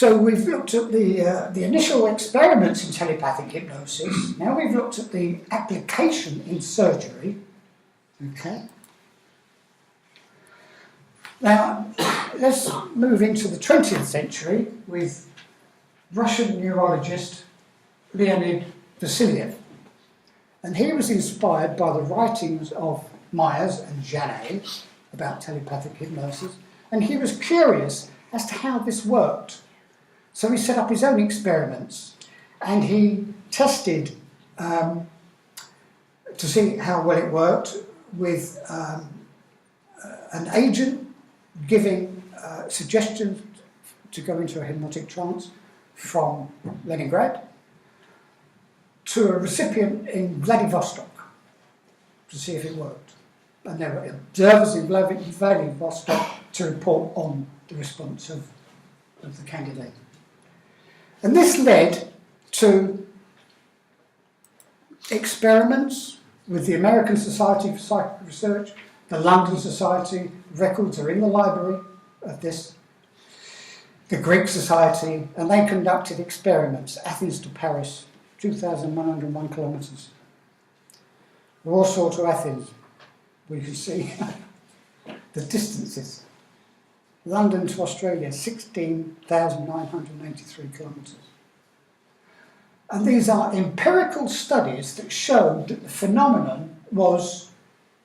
So we've looked at the initial experiments in telepathic hypnosis. Now we've looked at the application in surgery. Okay. Now let's move into the 20th century with Russian neurologist Leonid Vasiliev. And he was inspired by the writings of Myers and Janet about telepathic hypnosis, and he was curious as to how this worked. So he set up his own experiments, and he tested to see how well it worked with an agent giving suggestions to go into a hypnotic trance from Leningrad to a recipient in Vladivostok to see if it worked. And there were observers in Vladivostok to report on the response of the candidate. And this led to experiments with the American Society for Psychic Research, the London Society. Records are in the library of this, the Greek Society, and they conducted experiments, Athens to Paris, 2,101 kilometres. Warsaw to Athens, we can see the distances. London to Australia, 16,983 kilometres. And these are empirical studies that showed that the phenomenon was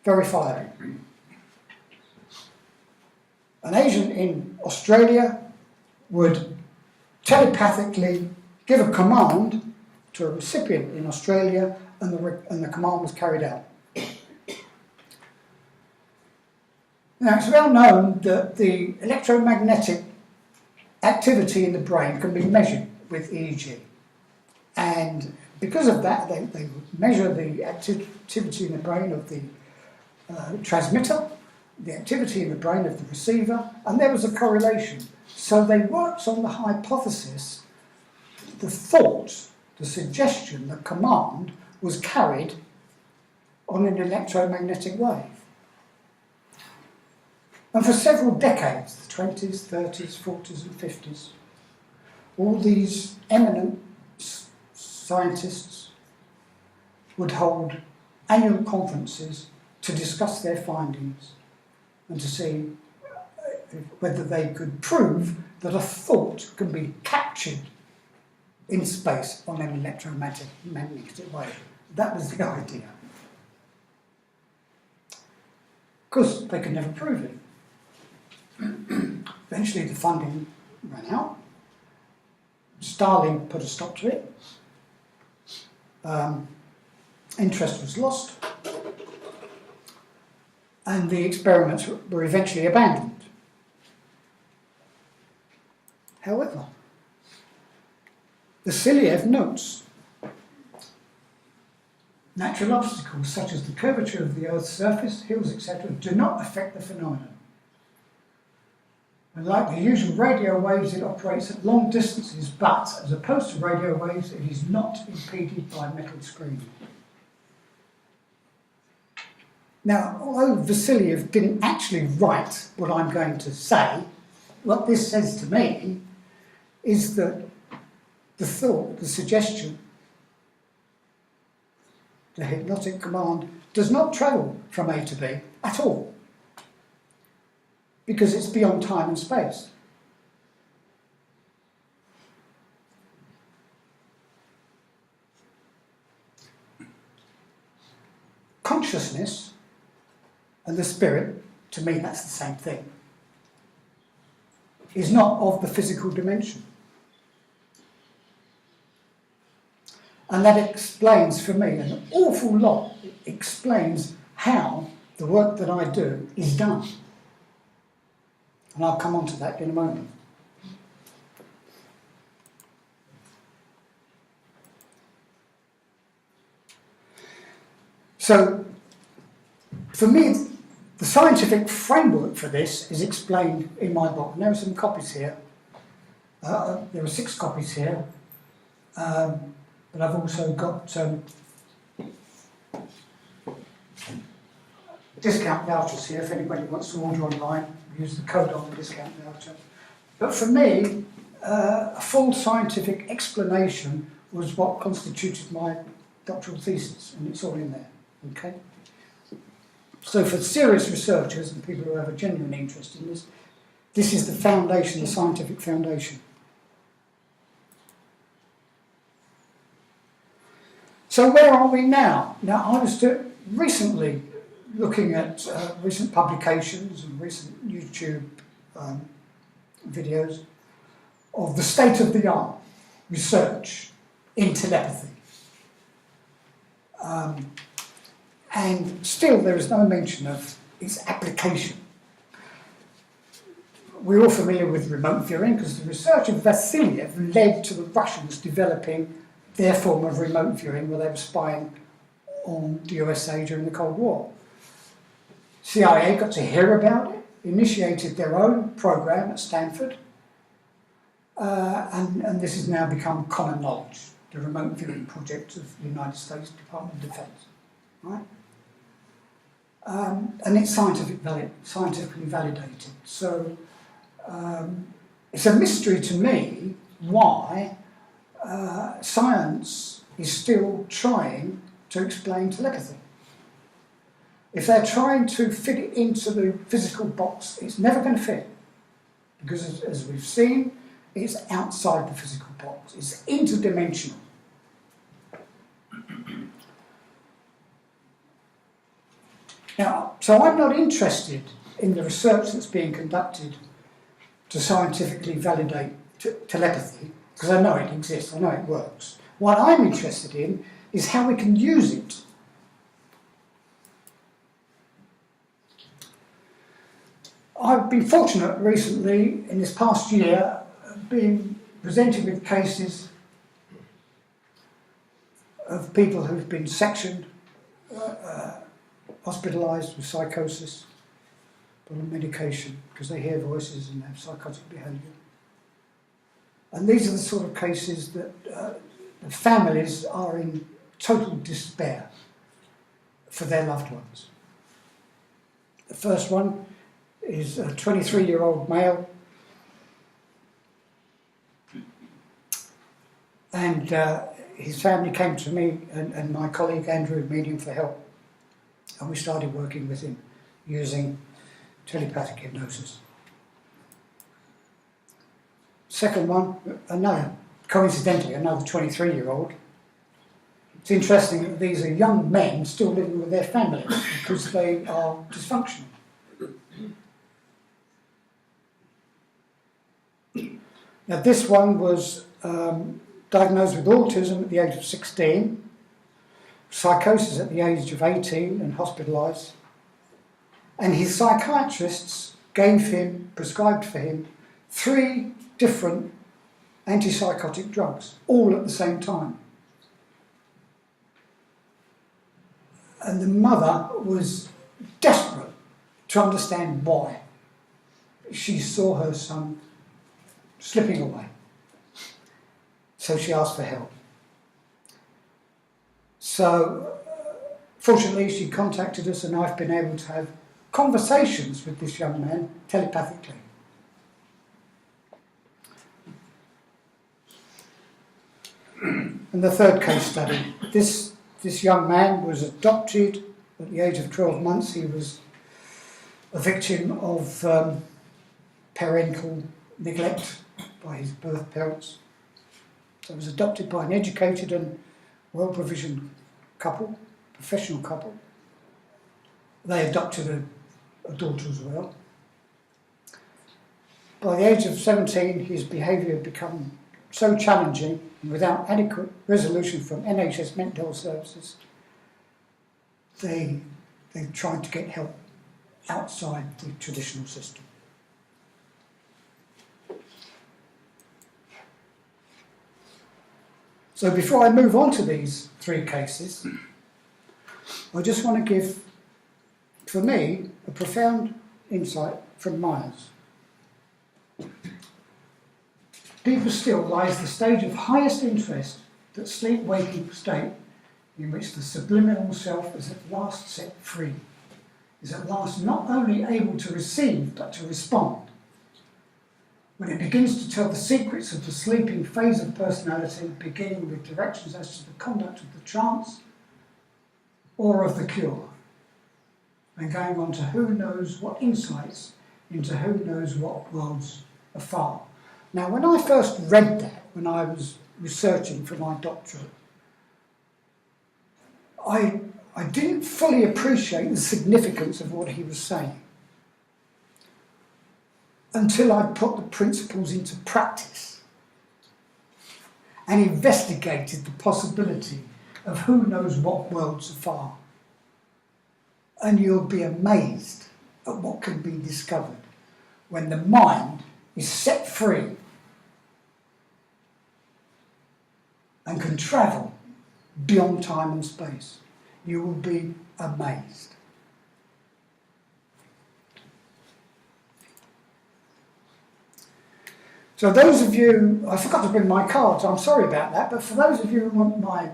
verifiable. An agent in Australia would telepathically give a command to a recipient in Australia, and the command was carried out. Now, it's well known that the electromagnetic activity in the brain can be measured with EEG. And because of that, they would measure the activity in the brain of the transmitter, the activity in the brain of the receiver, and there was a correlation. So they worked on the hypothesis, the thought, the suggestion, the command was carried on an electromagnetic wave. And for several decades, the 20s, 30s, 40s and 50s, all these eminent scientists would hold annual conferences to discuss their findings and to see whether they could prove that a thought can be captured in space on an electromagnetic wave. That was the idea. Of course, they could never prove it. Eventually the funding ran out. Stalin put a stop to it. Interest was lost. And the experiments were eventually abandoned. However, Vasiliev notes natural obstacles such as the curvature of the Earth's surface, hills, etc., do not affect the phenomenon. And like the usual radio waves, it operates at long distances, but as opposed to radio waves, it is not impeded by metal screening. Now, although Vasiliev didn't actually write what I'm going to say, what this says to me is that the thought, the suggestion, the hypnotic command does not travel from A to B at all, because it's beyond time and space. Consciousness and the spirit, to me that's the same thing, is not of the physical dimension. And that explains for me an awful lot. It explains how the work that I do is done. And I'll come on to that in a moment. So, for me, the scientific framework for this is explained in my book. And there are some copies here. There are 6 copies here. But I've also got discount vouchers here if anybody wants to order online. Use the code on the discount voucher. But for me, a full scientific explanation was what constituted my doctoral thesis, and it's all in there, okay? So for serious researchers and people who have a genuine interest in this, this is the foundation, the scientific foundation. So where are we now? Now, I was recently looking at recent publications and recent YouTube videos of the state-of-the-art research in telepathy. And still there is no mention of its application. We're all familiar with remote viewing because the research of Vasiliev led to the Russians developing their form of remote viewing where they were spying on the USA during the Cold War. CIA got to hear about it, initiated their own program at Stanford, and this has now become common knowledge, the remote viewing project of the United States Department of Defense, right? And it's scientifically validated. So it's a mystery to me why science is still trying to explain telepathy. If they're trying to fit it into the physical box, it's never going to fit. Because as we've seen, it's outside the physical box. It's interdimensional. Now, so I'm not interested in the research that's being conducted to scientifically validate telepathy, because I know it exists, I know it works. What I'm interested in is how we can use it. I've been fortunate recently, in this past year, being presented with cases of people who've been sectioned, hospitalised with psychosis, put on medication because they hear voices and have psychotic behaviour. And these are the sort of cases that the families are in total despair for their loved ones. The first one is a 23-year-old male, and his family came to me and my colleague Andrew Medium for help, and we started working with him using telepathic hypnosis. Second one, coincidentally, another 23-year-old. It's interesting that these are young men still living with their families because they are dysfunctional. Now, this one was diagnosed with autism at the age of 16, psychosis at the age of 18 and hospitalised, and his psychiatrists prescribed for him 3 different antipsychotic drugs, all at the same time. And the mother was desperate to understand why. She saw her son slipping away. So she asked for help. So, fortunately, she contacted us, and I've been able to have conversations with this young man telepathically. And the third case study, this young man was adopted at the age of 12 months. He was a victim of parental neglect by his birth parents. So he was adopted by an educated and well-provisioned couple, professional couple. They adopted a daughter as well. By the age of 17, his behaviour had become so challenging and without adequate resolution from NHS mental health services, they tried to get help outside the traditional system. So before I move on to these 3 cases, I just want to give, for me, a profound insight from Myers. Deeper still lies the stage of highest interest, that sleep-waking state in which the subliminal self is at last set free, is at last not only able to receive but to respond. when it begins to tell the secrets of the sleeping phase of personality, beginning with directions as to the conduct of the trance or of the cure, and going on to who knows what insights into who knows what worlds afar. Now, when I first read that, when I was researching for my doctorate, I didn't fully appreciate the significance of what he was saying until I put the principles into practice and investigated the possibility of who knows what worlds afar. And you'll be amazed at what can be discovered when the mind is set free and can travel beyond time and space. You will be amazed. So those of you, I forgot to bring my cards, I'm sorry about that, but for those of you who want my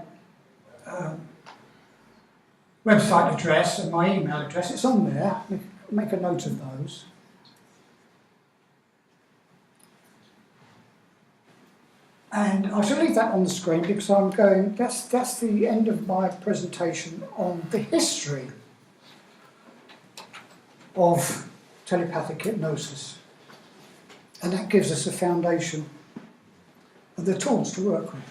website address and my email address, it's on there. Make a note of those. And I shall leave that on the screen because that's the end of my presentation on the history of telepathic hypnosis. And that gives us a foundation of the tools to work with.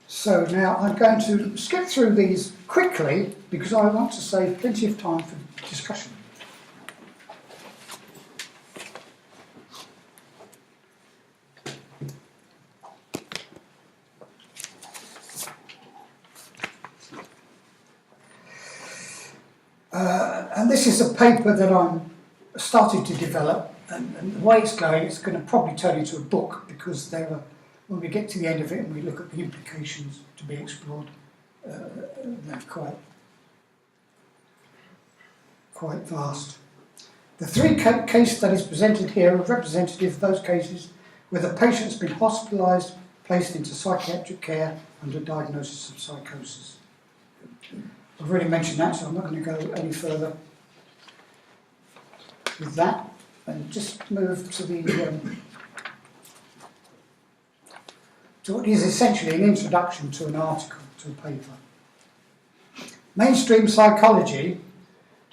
So now I'm going to skip through these quickly because I want to save plenty of time for discussion. And this is a paper that I'm starting to develop, and the way it's going to probably turn into a book because when we get to the end of it and we look at the implications to be explored, they're quite vast. The three case studies presented here are representative of those cases where the patient's been hospitalised, placed into psychiatric care under diagnosis of psychosis. I've already mentioned that, so I'm not going to go any further with that, and just move to what is essentially an introduction to an article, to a paper. Mainstream psychology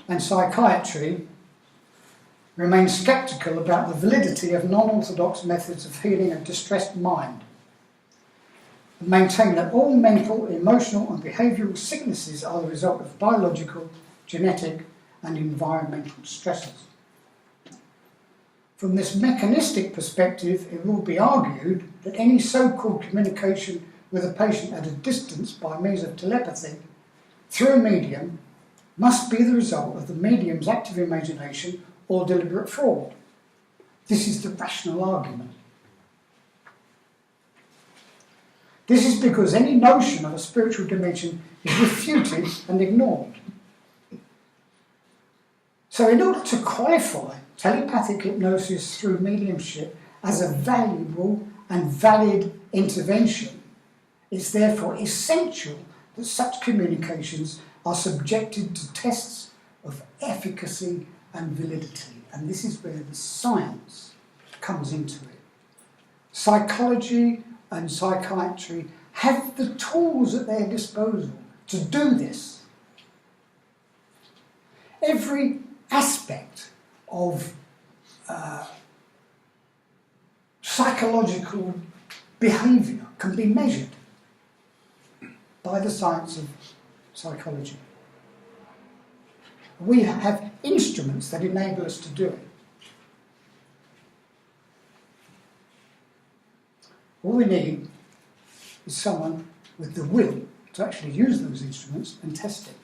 and psychiatry remain sceptical about the validity of non-orthodox methods of healing a distressed mind, and maintain that all mental, emotional and behavioural sicknesses are the result of biological, genetic and environmental stresses. From this mechanistic perspective, it will be argued that any so-called communication with a patient at a distance by means of telepathy through a medium must be the result of the medium's active imagination or deliberate fraud. This is the rational argument. This is because any notion of a spiritual dimension is refuted and ignored. So in order to qualify telepathic hypnosis through mediumship as a valuable and valid intervention, it's therefore essential that such communications are subjected to tests of efficacy and validity. And this is where the science comes into it. Psychology and psychiatry have the tools at their disposal to do this. Every aspect of psychological behaviour can be measured by the science of psychology. We have instruments that enable us to do it. All we need is someone with the will to actually use those instruments and test it.